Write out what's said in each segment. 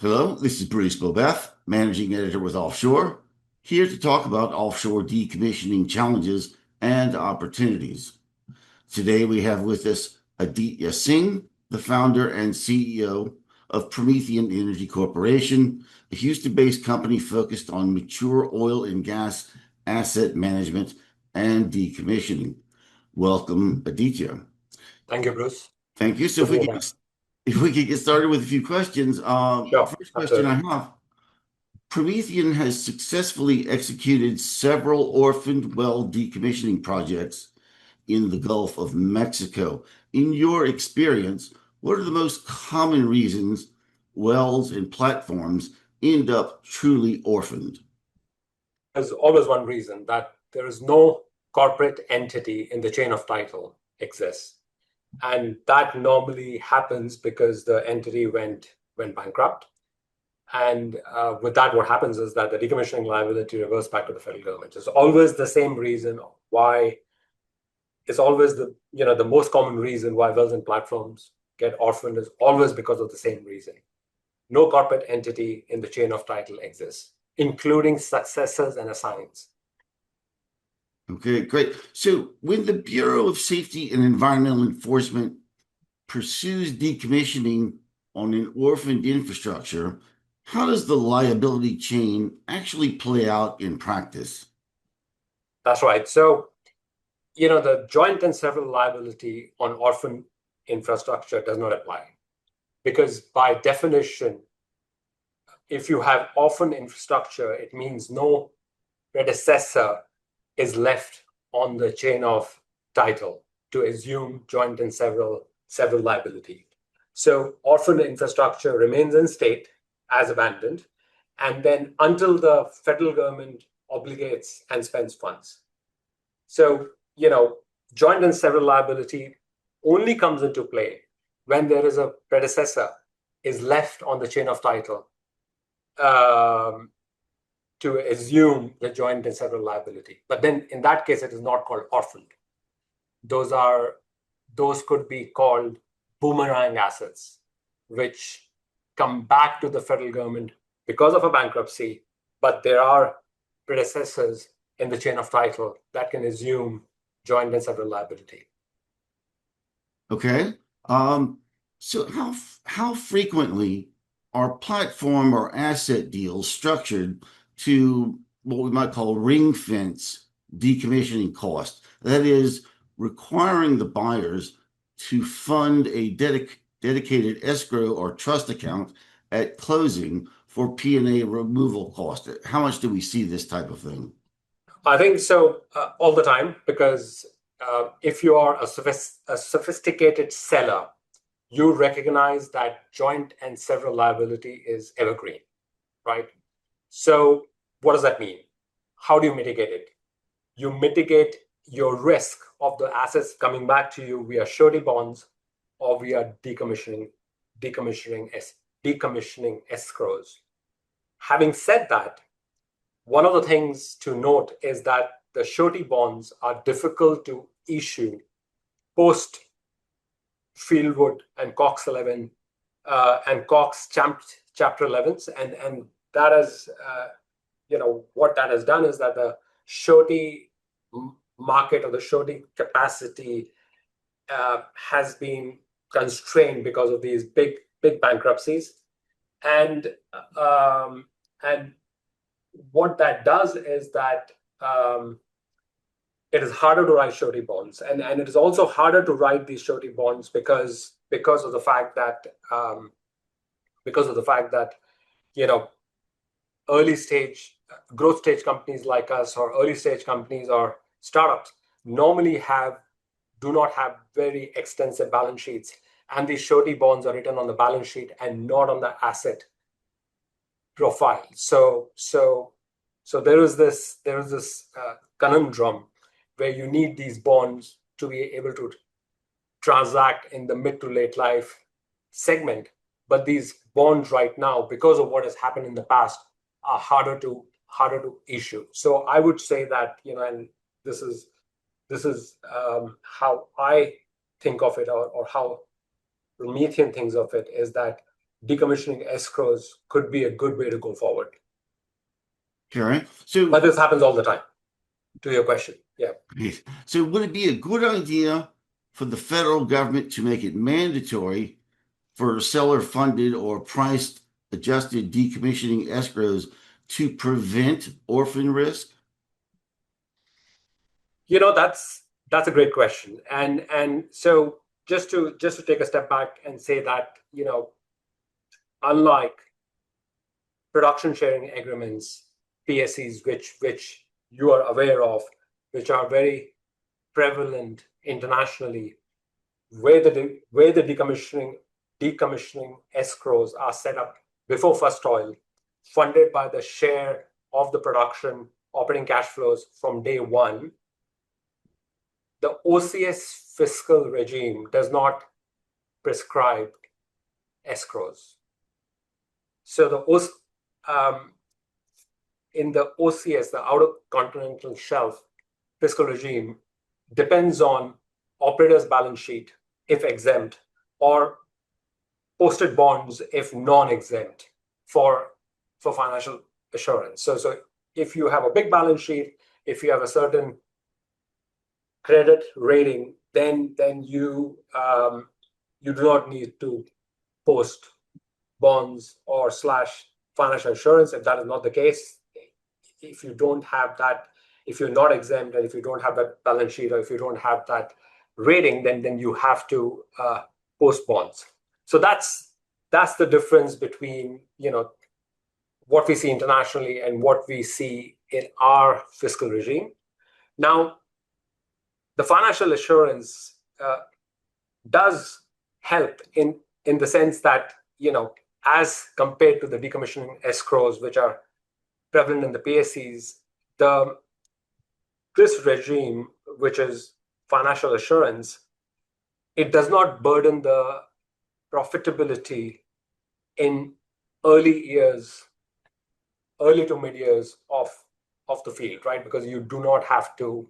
Hello, this is Bruce Bobeth, Managing Editor with Offshore, here to talk about offshore decommissioning challenges and opportunities. Today we have with us Aditya Singh, the founder and CEO of Promethean Energy Corporation, a Houston-based company focused on mature oil and gas asset management and decommissioning. Welcome, Aditya. Thank you, Bruce. Thank you. So if we could get started with a few questions. Sure, First question I have. Promethean has successfully executed several orphaned well decommissioning projects in the Gulf of Mexico. In your experience, what are the most common reasons wells and platforms end up truly orphaned? There's always one reason, that there is no corporate entity in the chain of title exists. And that normally happens because the entity went bankrupt. And with that, what happens is that the decommissioning liability reverts back to the federal government. It's always the same reason why. It's always the most common reason why wells and platforms get orphaned is always because of the same reason. No corporate entity in the chain of title exists, including successors and assigns. Okay, great. So when the Bureau of Safety and Environmental Enforcement pursues decommissioning on an orphaned infrastructure, how does the liability chain actually play out in practice? That's right. So, the joint and several liability on orphaned infrastructure does not apply, because by definition, if you have orphaned infrastructure, it means no predecessor is left on the chain of title to assume joint and several liability. So orphaned infrastructure remains in state as abandoned, and then until the federal government obligates and spends funds. So, joint and several liability only comes into play when there is a predecessor is left on the chain of title to assume the joint and several liability. But then in that case, it is not called orphaned. Those could be called boomerang assets, which come back to the federal government because of a bankruptcy, but there are predecessors in the chain of title that can assume joint and several liability. Okay. So how frequently are platform or asset deals structured to what we might call ring fence decommissioning cost? That is, requiring the buyers to fund a dedicated escrow or trust account at closing for P&A removal cost. How much do we see this type of thing? I think so all the time, because if you are a sophisticated seller, you recognize that joint and several liability is evergreen, right? So what does that mean? How do you mitigate it? You mitigate your risk of the assets coming back to you via surety bonds or via decommissioning escrows. Having said that, one of the things to note is that the surety bonds are difficult to issue post Fieldwood and Cox 11 and Cox Chapter 11s, and that is, what that has done is that the surety market or the surety capacity has been constrained because of these big bankruptcies, and what that does is that it is harder to write surety bonds, and it is also harder to write these surety bonds because of the fact that early stage growth stage companies like us, or early stage companies or startups, normally do not have very extensive balance sheets, and these surety bonds are written on the balance sheet and not on the asset profile. So there is this conundrum where you need these bonds to be able to transact in the mid to late life segment, but these bonds right now, because of what has happened in the past, are harder to issue. So I would say that, and this is how I think of it, or how Promethean thinks of it, is that decommissioning escrows could be a good way to go forward. Okay. So, But this happens all the time, to your question. Yeah. so would it be a good idea for the federal government to make it mandatory for seller-funded or price-adjusted decommissioning escrows to prevent orphan risk? That's a great question. And so just to take a step back and say that, unlike production sharing agreements, PSCs, which you are aware of, which are very prevalent internationally, where the decommissioning escrows are set up before first oil, funded by the share of the production operating cash flows from day one. The OCS fiscal regime does not prescribe escrows. So in the OCS, the Outer Continental Shelf fiscal regime, depends on operator's balance sheet if exempt, or posted bonds if non-exempt for financial assurance. So if you have a big balance sheet, if you have a certain credit rating, then you do not need to post bonds or / financial assurance. If that is not the case, if you don't have that, if you're not exempt, and if you don't have that balance sheet, or if you don't have that rating, then you have to post bonds. So that's the difference between what we see internationally and what we see in our fiscal regime. Now, the financial assurance does help in the sense that, as compared to the decommissioning escrows, which are prevalent in the PSCs, this regime, which is financial assurance, it does not burden the profitability in early to mid years of the field, right? Because you do not have to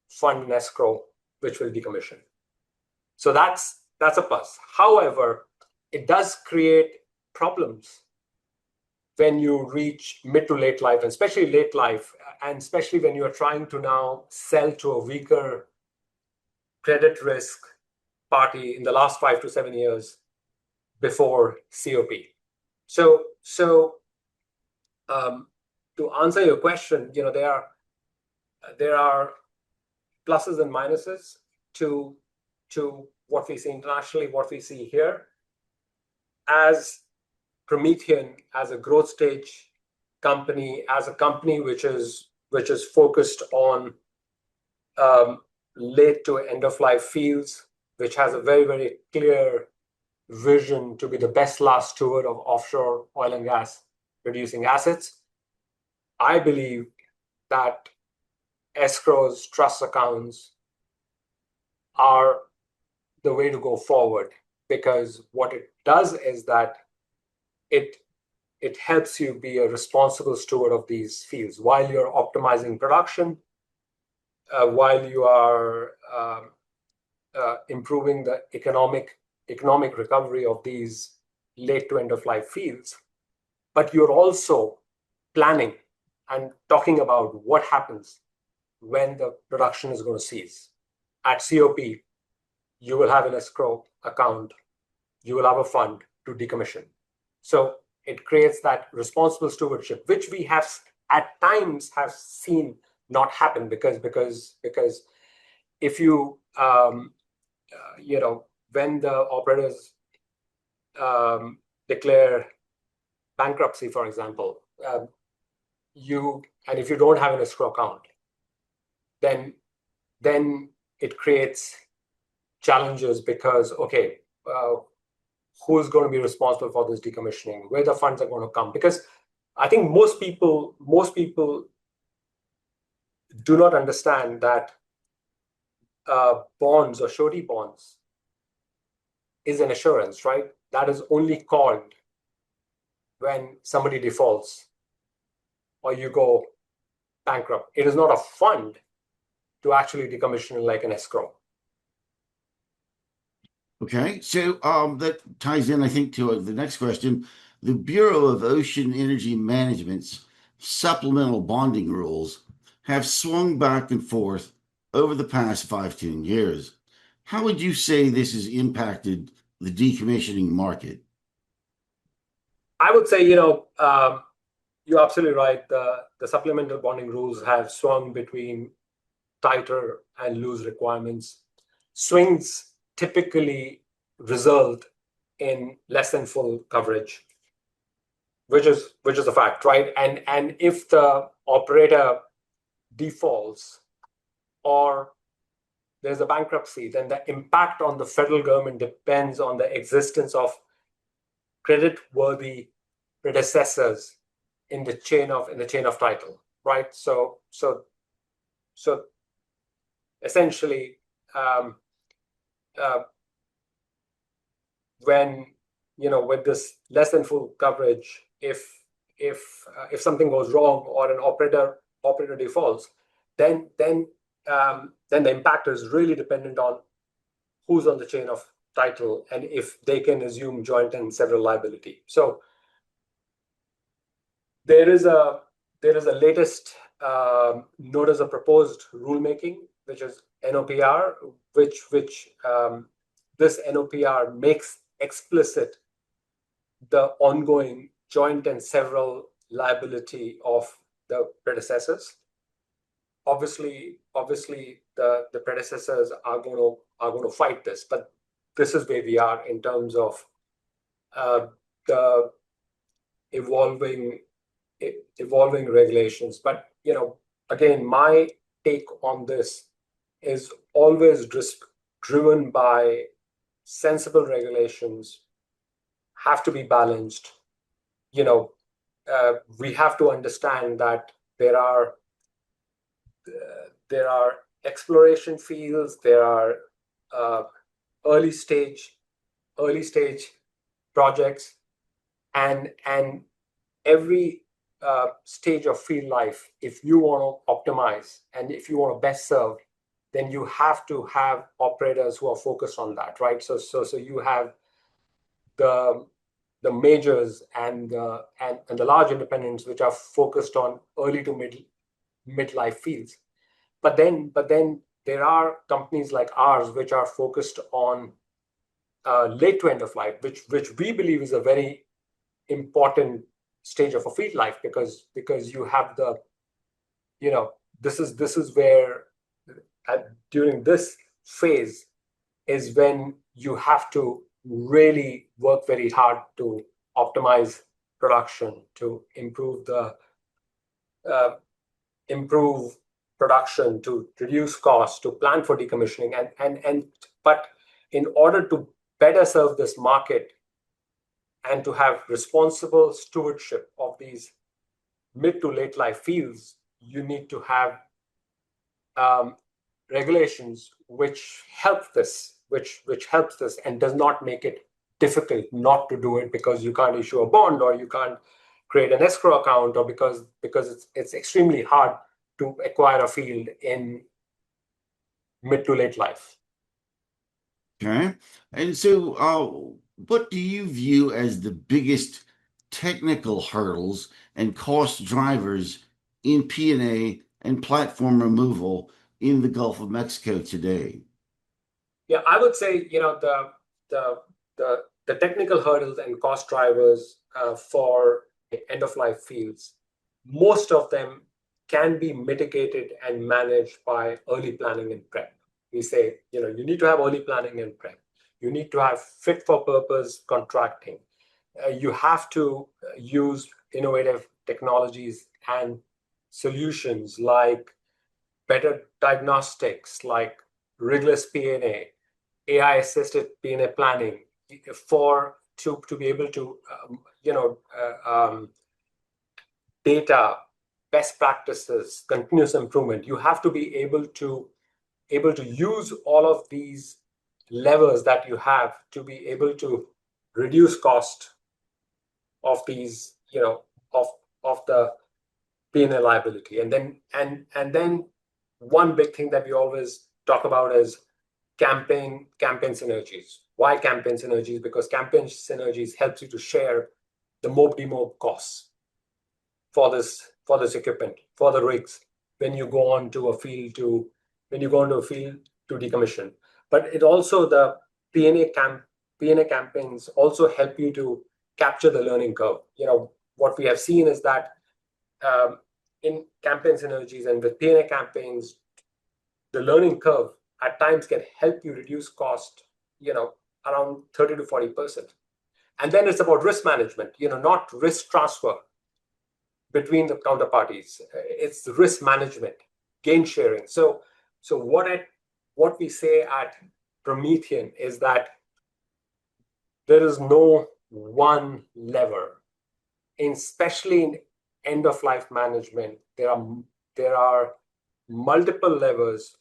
fund an escrow which will decommission. So that's a plus. However, it does create problems when you reach mid to late life, and especially late life, and especially when you are trying to now sell to a weaker credit risk party in the last 5 to 7 years before COP. So to answer your question, there are pluses and minuses to what we see internationally, what we see here. As Promethean, as a growth stage company, as a company which is focused on late to end of life fields, which has a very, very clear vision to be the best last steward of offshore oil and gas producing assets, I believe that escrows, trust accounts are the way to go forward, because what it does is that it helps you be a responsible steward of these fields while you're optimizing production, while you are improving the economic recovery of these late to end of life fields. But you're also planning and talking about what happens when the production is going to cease. At COP, you will have an escrow account, you will have a fund to decommission. So it creates that responsible stewardship, which we have at times have seen not happen, because if you when the operators declare bankruptcy, for example, if you don't have an escrow account, then it creates challenges, because who's going to be responsible for this decommissioning, where the funds are going to come? Because I think most people do not understand that bonds or surety bonds is an assurance, right? That is only called when somebody defaults or you go bankrupt. It is not a fund to actually decommission like an escrow. Okay, so that ties in, I think, to the next question. The Bureau of Ocean Energy Management's supplemental bonding rules have swung back and forth over the past 5 to 10 years. How would you say this has impacted the decommissioning market? I would say, you're absolutely right. The supplemental bonding rules have swung between tighter and loose requirements. Swings typically result in less than full coverage, which is a fact, right? And if the operator defaults or there's a bankruptcy, then the impact on the federal government depends on the existence of credit-worthy predecessors in the chain of title, right? So essentially, um, uh, when with this less than full coverage, if something goes wrong or an operator defaults, then the impact is really dependent on who's on the chain of title and if they can assume joint and several liability. So there is a latest notice of proposed rulemaking, which is NOPR, which this NOPR makes explicit the ongoing joint and several liability of the predecessors. Obviously, the predecessors are going to fight this, but this is where we are in terms of the evolving evolving regulations. But again, my take on this is always driven by sensible regulations, have to be balanced. We have to understand that there are exploration fields, there are uh, early stage early stage projects, and every stage of field life, if you want to optimize and if you want to best serve, then you have to have operators who are focused on that, right? So you have the majors and the large independents which are focused on early to midlife fields. But then there are companies like ours which are focused on late to end of life, which we believe is a very important stage of a field life, because you have the this is where during this phase is when you have to really work very hard to optimize production, to uh, improve production, to reduce costs, to plan for decommissioning, and but in order to better serve this market and to have responsible stewardship of these mid to late life fields, you need to have um, regulations which helps this and does not make it difficult not to do it, because you can't issue a bond or you can't create an escrow account, or because it's extremely hard to acquire a field in mid to late life. Okay. And so, what do you view as the biggest technical hurdles and cost drivers in P&A and platform removal in the Gulf of Mexico today? Yeah, I would say, the the technical hurdles and cost drivers for end of life fields, most of them can be mitigated and managed by early planning and prep. We say, you need to have early planning and prep. You need to have fit for purpose contracting. You have to use innovative technologies and solutions like better diagnostics, like rigless P&A, AI-assisted P&A planning, to be able to data, best practices, continuous improvement. You have to be able to use all of these levers that you have to be able to reduce cost of these, of the P&L liability. And then one big thing that we always talk about is campaign synergies. Why campaign synergies? Because campaign synergies helps you to share the mob costs for this equipment, for the rigs, when you go on to a field to decommission. But it also, the P&A campaigns also help you to capture the learning curve. What we have seen is that in campaign synergies and with P&A campaigns, the learning curve at times can help you reduce cost, around 30 to 40%. And then it's about risk management, not risk transfer between the counterparties. It's risk management, gain sharing. So what we say at Promethean is that there is no one lever, especially in end of life management. There are multiple levers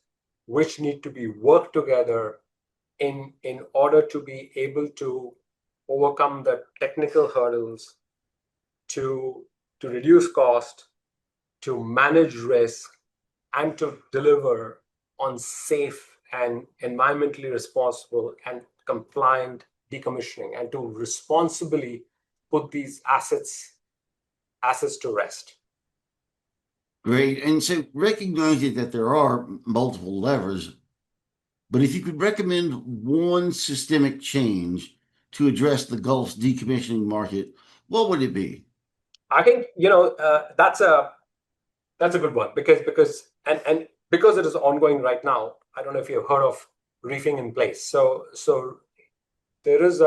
which need to be worked together in order to be able to overcome the technical hurdles, to reduce cost, to manage risk, and to deliver on safe and environmentally responsible and compliant decommissioning, and to responsibly put these assets to rest. Great. And so recognizing that there are multiple levers, but if you could recommend one systemic change to address the Gulf's decommissioning market, what would it be? I think that's a good one, because it is ongoing right now. I don't know if you've heard of reefing in place. So there is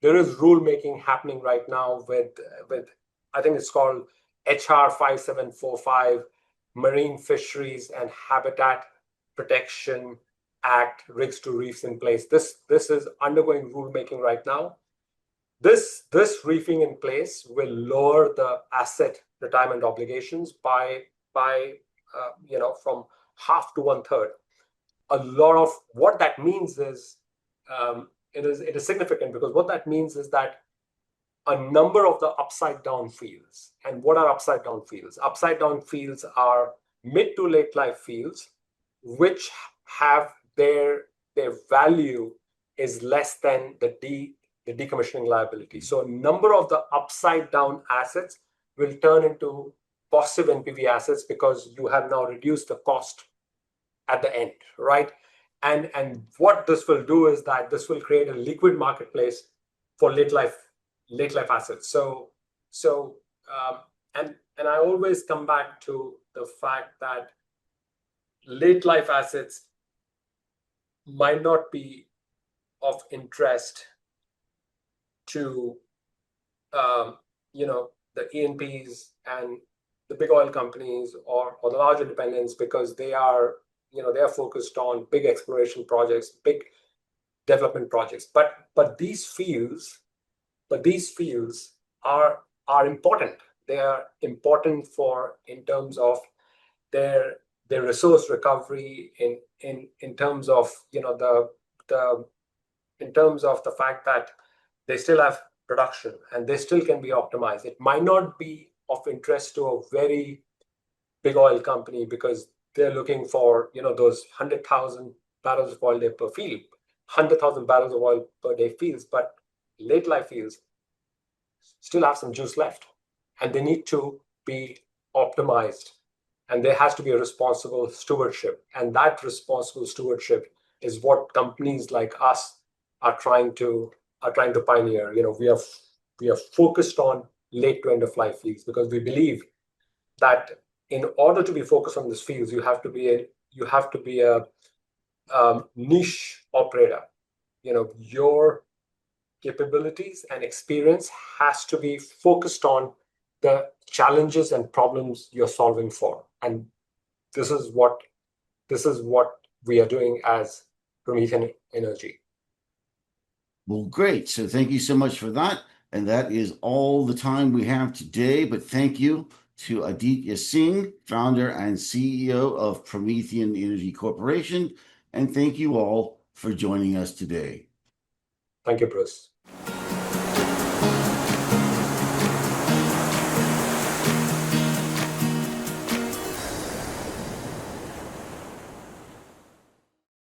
rulemaking happening right now with I think it's called HR 5745, Marine Fisheries and Habitat Protection Act, rigs to reefs in place. This is undergoing rulemaking right now. This reefing in place will lower the asset retirement obligations by from half to 1/3. A lot of what that means is it is significant, because what that means is that a number of the upside down fields. And what are upside down fields? Upside down fields are mid to late life fields which have their value is less than the decommissioning liability. So a number of the upside down assets will turn into positive NPV assets because you have now reduced the cost at the end, right? And what this will do is that this will create a liquid marketplace for late life assets. And I always come back to the fact that late life assets might not be of interest to the E&Ps and the big oil companies or the large independents, because they are focused on big exploration projects, big development projects. But these fields are important. They are important in terms of their resource recovery, in terms of the fact that they still have production and they still can be optimized. It might not be of interest to a very big oil company because they're looking for those 100,000 barrels of oil day per field, 100,000 barrels of oil per day fields. But late life fields still have some juice left, and they need to be optimized, and there has to be a responsible stewardship. And that responsible stewardship is what companies like us are trying to pioneer. We are focused on late to end of life fields because we believe that in order to be focused on these fields, you have to be a niche operator. Your capabilities and experience has to be focused on the challenges and problems you're solving for. And this is what we are doing as Promethean Energy. Well, great. So thank you so much for that. And that is all the time we have today. But thank you to Aditya Singh, founder and CEO of Promethean Energy Corporation. And thank you all for joining us today. Thank you, Bruce.